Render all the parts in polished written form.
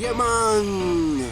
Yeah, man!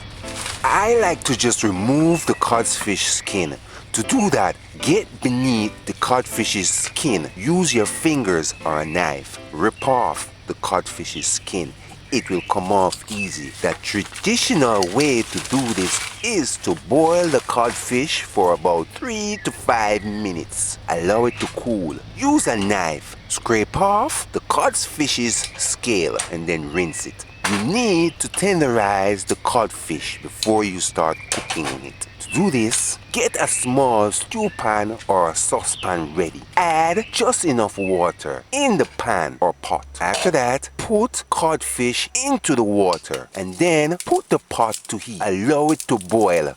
I like to just remove the codfish skin. To do that, get beneath the codfish's skin. Use your fingers or a knife. Rip off the codfish's skin. It will come off easy. The traditional way to do this is to boil the codfish for about 3 to 5 minutes. Allow it to cool. Use a knife. Scrape off the codfish's scale and then rinse it. You need to tenderize the codfish before you start cooking it. To do this, get a small stew pan or a saucepan ready. Add just enough water in the pan or pot. After that, put codfish into the water and then put the pot to heat. Allow it to boil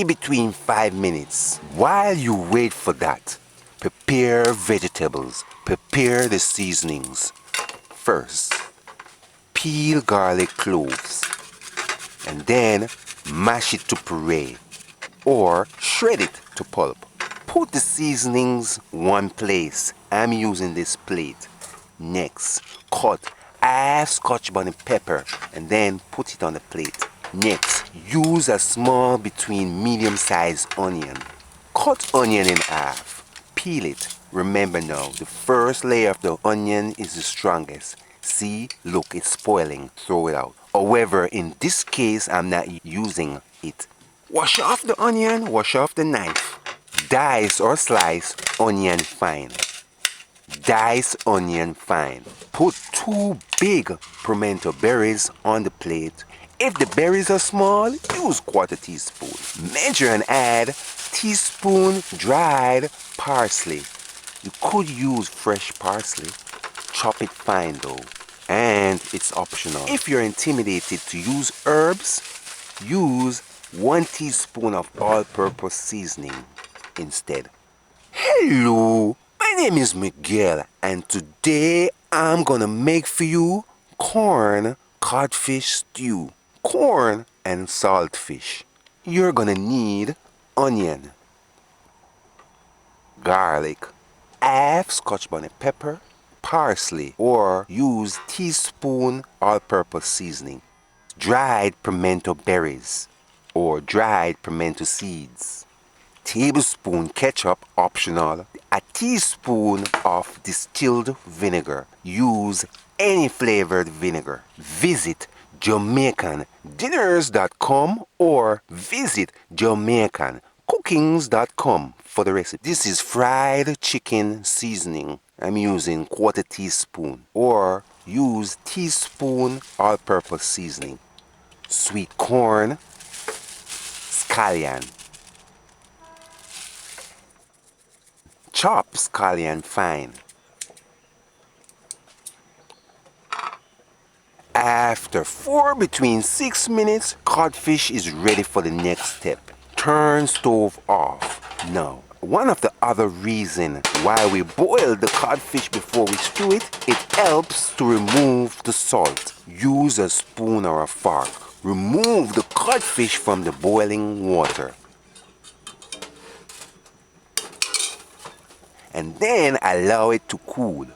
between 5 minutes. While you wait for that, prepare vegetables. Prepare the seasonings. First, peel garlic cloves and then mash it to puree or shred it to pulp. Put the seasonings one place. I'm using this plate. Next, cut half Scotch bonnet pepper and then put it on the plate. Next, use a small between medium-sized onion. Cut onion in half. Peel it. Remember now, the first layer of the onion is the strongest. See, look, it's spoiling. Throw it out. However, in this case, I'm not using it. Wash off the onion, wash off the knife. Dice or slice onion fine. Dice onion fine. Put 2 big pimento berries on the plate. If the berries are small, use 1/4 teaspoon. Measure and add teaspoon dried parsley. You could use fresh parsley. Chop it fine though, and it's optional. If you're intimidated to use herbs, use 1 teaspoon of all-purpose seasoning instead. Hello, my name is Miguel, and today I'm gonna make for you corn codfish stew. Corn and saltfish. You're gonna need onion, garlic, half Scotch bonnet pepper, parsley, or use teaspoon all-purpose seasoning, dried pimento berries or dried pimento seeds, tablespoon ketchup optional, a teaspoon of distilled vinegar. Use any flavored vinegar. Visit JamaicanDinners.com or visit JamaicanCookings.com for the recipe. This is fried chicken seasoning. I'm using 1/4 teaspoon or use teaspoon all-purpose seasoning. Sweet corn, scallion. Chop scallion fine. After between 6 minutes, codfish is ready for the next step. Turn stove off. Now, one of the other reasons why we boil the codfish before we stew it, it helps to remove the salt. Use a spoon or a fork. Remove the codfish from the boiling water. And then allow it to cool.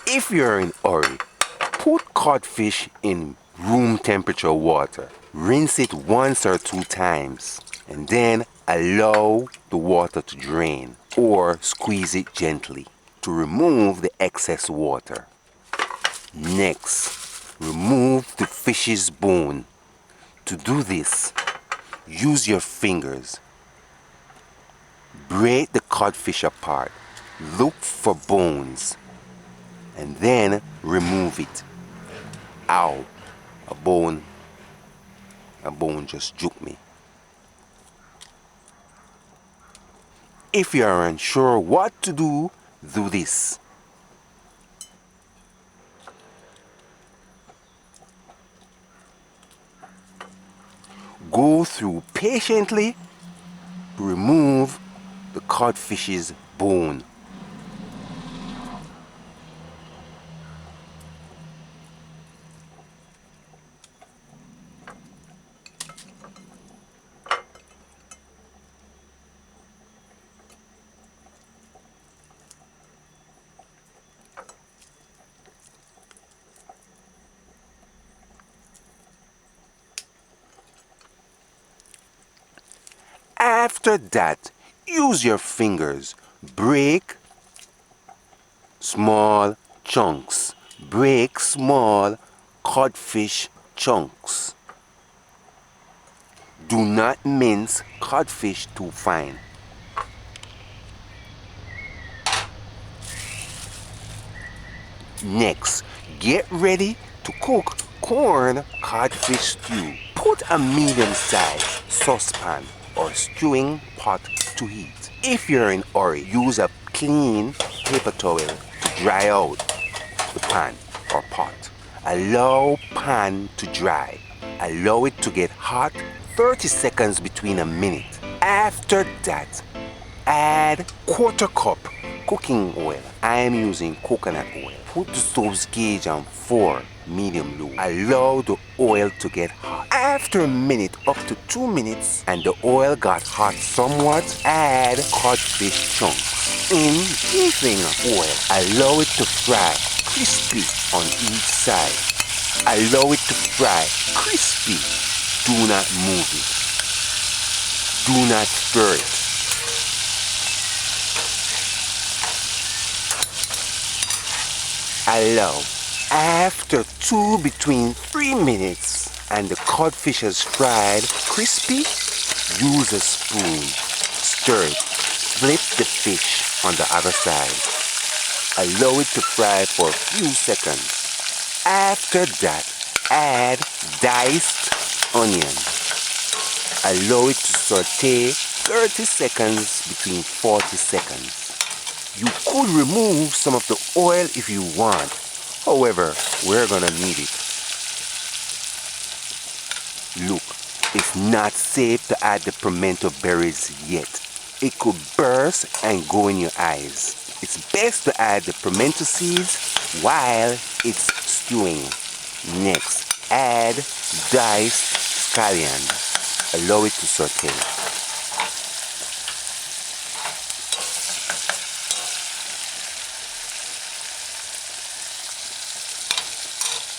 If you're in a hurry, put codfish in room temperature water. Rinse it 1 or 2 times and then allow the water to drain or squeeze it gently to remove the excess water. Next, remove the fish's bone. To do this, use your fingers. Break the codfish apart. Look for bones and then remove it. Ow, a bone just juked me. If you are unsure what to do this. Go through patiently to remove the codfish's bone. After that, use your fingers. Break small chunks. Break small codfish chunks. Do not mince codfish too fine. Next, get ready to cook corn codfish stew. Put a medium-sized saucepan or stewing pot to heat. If you're in a hurry, use a clean paper towel to dry out the pan or pot. Allow pan to dry. Allow it to get hot 30 seconds between a minute. After that, add quarter cup cooking oil. I am using coconut oil. Put the stove's gauge on 4 medium low. Allow the oil to get hot. After a minute up to 2 minutes and the oil got hot somewhat, add codfish chunks in heating oil. Allow it to fry crispy on each side. Allow it to fry crispy. Do not move it. Do not stir it. Allow. After 2 between 3 minutes and the codfish has fried crispy, use a spoon. Stir it. Flip the fish on the other side. Allow it to fry for a few seconds. After that, add diced onion. Allow it to saute 30 seconds between 40 seconds. You could remove some of the oil if you want. However, we're gonna need it. Look, it's not safe to add the pimento berries yet. It could burst and go in your eyes. It's best to add the pimento seeds while it's stewing. Next, add diced scallion. Allow it to saute.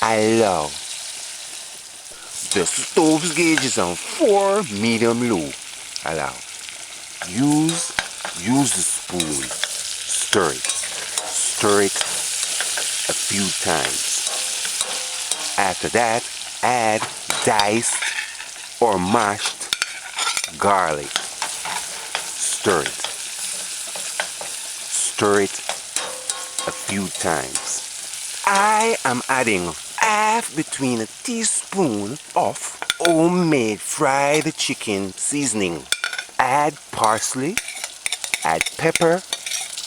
Allow. The stove's gauge is on 4 medium low. Allow. Use the spoon. Stir it. Stir it a few times. After that, add diced or mashed garlic. Stir it. Stir it a few times. I am adding half between a teaspoon of homemade fried chicken seasoning. Add parsley, add pepper,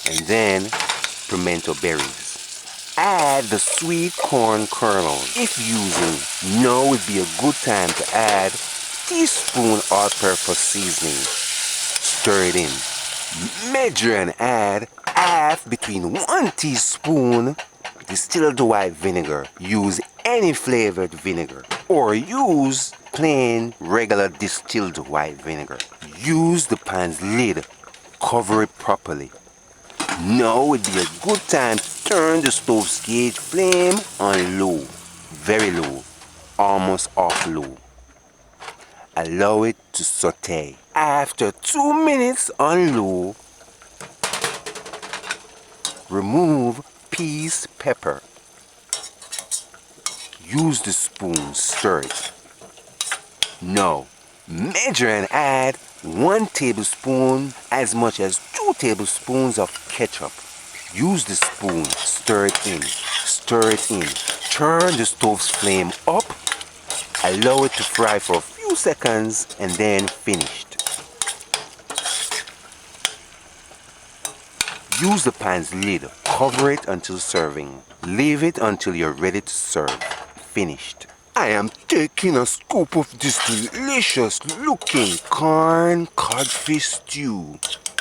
and then pimento berries. Add the sweet corn kernels. If using, now would be a good time to add teaspoon all-purpose seasoning. Stir it in. Measure and add half between 1 teaspoon distilled white vinegar. Use any flavored vinegar or use plain regular distilled white vinegar. Use the pan's lid. Cover it properly. Now would be a good time to turn the stove's gauge flame on low, very low, almost off low. Allow it to saute. After 2 minutes on low, remove peas pepper. Use the spoon, stir it. Now, measure and add 1 tablespoon as much as 2 tablespoons of ketchup. Use the spoon, stir it in, stir it in. Turn the stove's flame up. Allow it to fry for a few seconds and then finished. Use the pan's lid. Cover it until serving. Leave it until you're ready to serve. Finished. I am taking a scoop of this delicious looking corn codfish stew,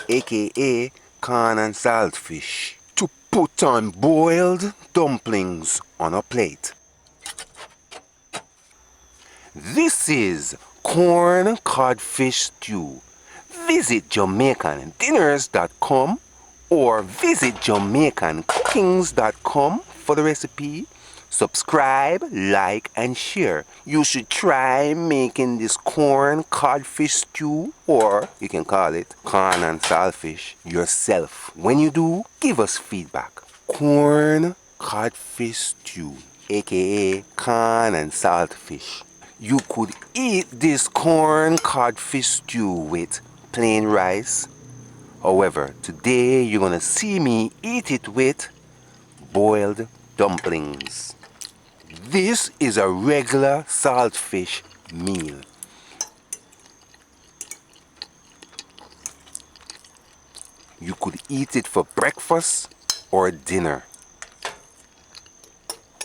aka corn and saltfish, to put on boiled dumplings on a plate. This is corn codfish stew. Visit JamaicanDinners.com or visit JamaicanCookings.com for the recipe. Subscribe, like, and share. You should try making this corn codfish stew, or you can call it corn and saltfish, yourself. When you do, give us feedback. Corn codfish stew, aka corn and saltfish. You could eat this corn codfish stew with plain rice. However, today you're gonna see me eat it with boiled dumplings. This is a regular saltfish meal. You could eat it for breakfast or dinner.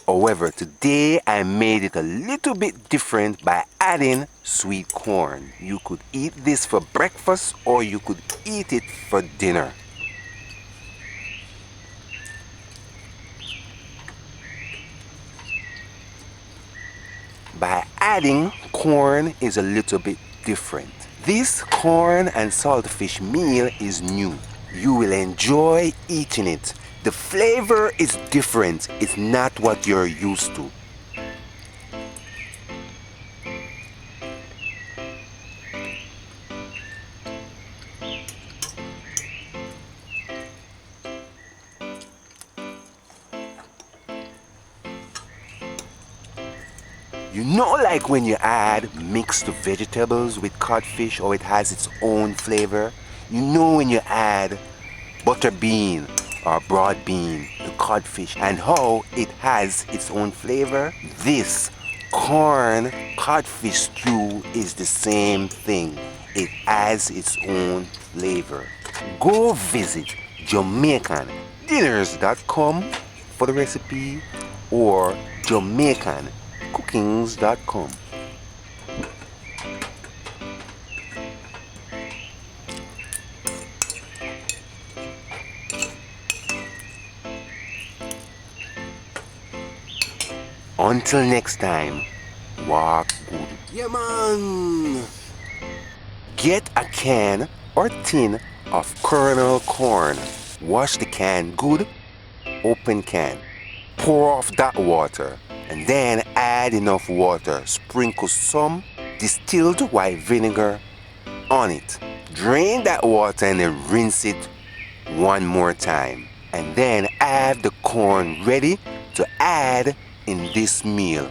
However, today I made it a little bit different by adding sweet corn. You could eat this for breakfast or you could eat it for dinner. By adding corn is a little bit different. This corn and saltfish meal is new. You will enjoy eating it. The flavor is different. It's not what you're used to. You know, like when you add mixed vegetables with codfish, or it has its own flavor. You know when you add butter bean or broad bean to codfish and how it has its own flavor. This corn codfish stew is the same thing. It has its own flavor. Go visit JamaicanDinners.com for the recipe, or JamaicanCookings.com. Until next time, walk good. Yeah, man! Get a can or tin of kernel corn. Wash the can good, open can. Pour off that water and then add enough water. Sprinkle some distilled white vinegar on it. Drain that water and then rinse it one more time. And then add the corn ready to add in this meal.